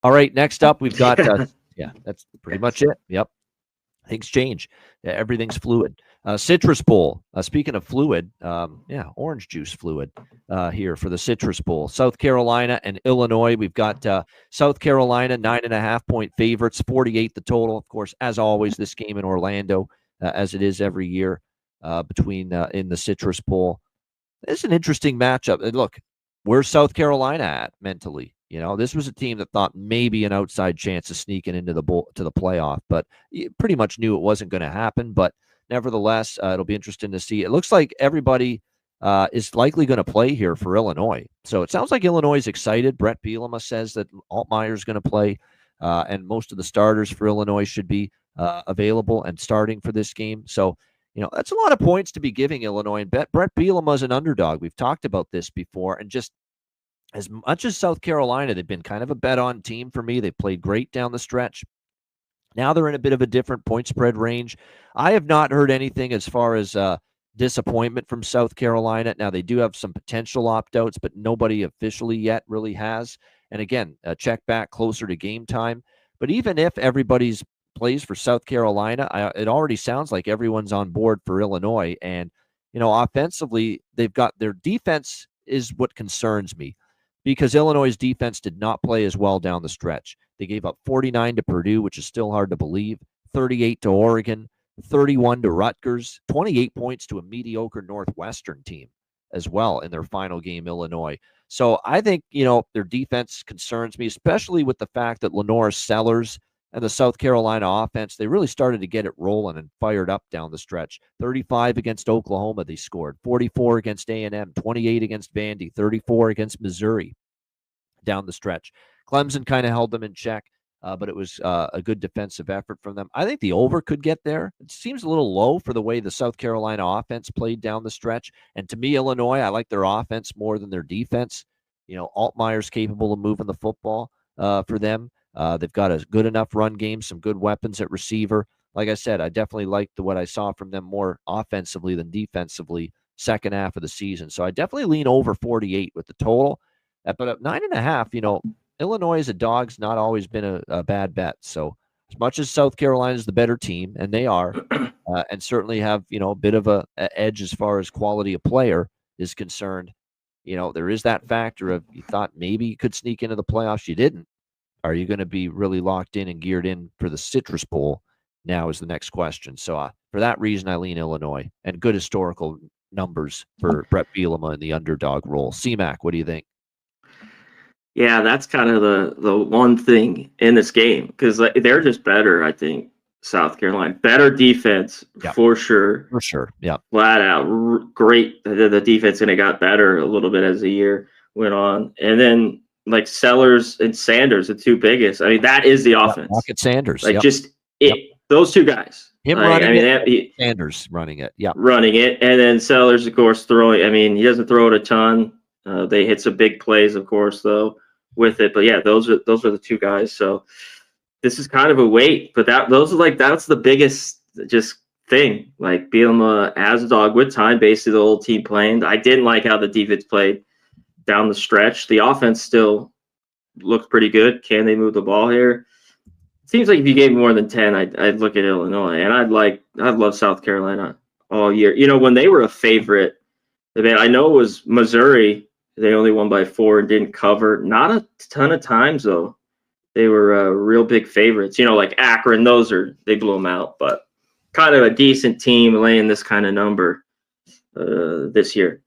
All right, next up, we've got, yeah, that's pretty much it. Yep. Things change. Everything's fluid. Citrus Bowl. Speaking of fluid, orange juice fluid here for the Citrus Bowl. South Carolina and Illinois. We've got South Carolina 9.5-point favorites, 48 the total. Of course, as always, this game in Orlando, as it is every year, between in the Citrus Bowl. It's an interesting matchup. And look, where's South Carolina at mentally? You know, this was a team that thought maybe an outside chance of sneaking into the bowl to the playoff, but you pretty much knew it wasn't going to happen. But nevertheless, it'll be interesting to see. It looks like everybody is likely going to play here for Illinois. So it sounds like Illinois is excited. Brett Bielema says that Altmaier is going to play, and most of the starters for Illinois should be available and starting for this game. So, you know, that's a lot of points to be giving Illinois. And Brett Bielema is an underdog. We've talked about this before, and just as much as South Carolina, they've been kind of a bet-on team for me. They played great down the stretch. Now they're in a bit of a different point spread range. I have not heard anything as far as disappointment from South Carolina. Now, they do have some potential opt-outs, but nobody officially yet really has. And again, check back closer to game time. But even if everybody's plays for South Carolina, it already sounds like everyone's on board for Illinois. And, you know, offensively, they've got their defense is what concerns me, because Illinois' defense did not play as well down the stretch. They gave up 49 to Purdue, which is still hard to believe, 38 to Oregon, 31 to Rutgers, 28 points to a mediocre Northwestern team as well in their final game, Illinois. So I think, you know, their defense concerns me, especially with the fact that Lenore Sellers and the South Carolina offense, they really started to get it rolling and fired up down the stretch. 35 against Oklahoma, they scored. 44 against A&M, 28 against Vandy, 34 against Missouri down the stretch. Clemson kind of held them in check, but it was a good defensive effort from them. I think the over could get there. It seems a little low for the way the South Carolina offense played down the stretch. And to me, Illinois, I like their offense more than their defense. You know, Altmaier's capable of moving the football for them. They've got a good enough run game, some good weapons at receiver. Like I said, I definitely liked what I saw from them more offensively than defensively second half of the season. So I definitely lean over 48 with the total. But at 9.5, you know, Illinois as a dog's not always been a bad bet. So as much as South Carolina is the better team, and they are, and certainly have, you know, a bit of a edge as far as quality of player is concerned, you know, there is that factor of you thought maybe you could sneak into the playoffs. You didn't. Are you going to be really locked in and geared in for the Citrus Bowl? Now is the next question. So for that reason, I lean Illinois, and good historical numbers for Brett Bielema in the underdog role. C-Mac, what do you think? Yeah, that's kind of the one thing in this game, because they're just better, I think, South Carolina. Better defense, for sure. For sure, yeah. Flat out, great. The defense, and it got better a little bit as the year went on. And then, like, Sellers and Sanders, the two biggest. I mean, that is the offense. Rocket Sanders. Like, just those two guys. Him running it, Sanders running it. Yeah. Running it. And then Sellers, of course, throwing. I mean, he doesn't throw it a ton. They hit some big plays, of course, though, with it. But, yeah, those are the two guys. So this is kind of a wait. But that's the biggest just thing. Like, Bielema as a dog with time, basically the whole team playing. I didn't like how the defense played down the stretch. The offense still looks pretty good. Can they move the ball here? It seems like if you gave me more than 10, I'd look at Illinois, and I'd love South Carolina all year. You know, when they were a favorite, I know it was Missouri. They only won by 4 and didn't cover. Not a ton of times though. They were real big favorites. You know, like Akron, they blew them out, but kind of a decent team laying this kind of number this year.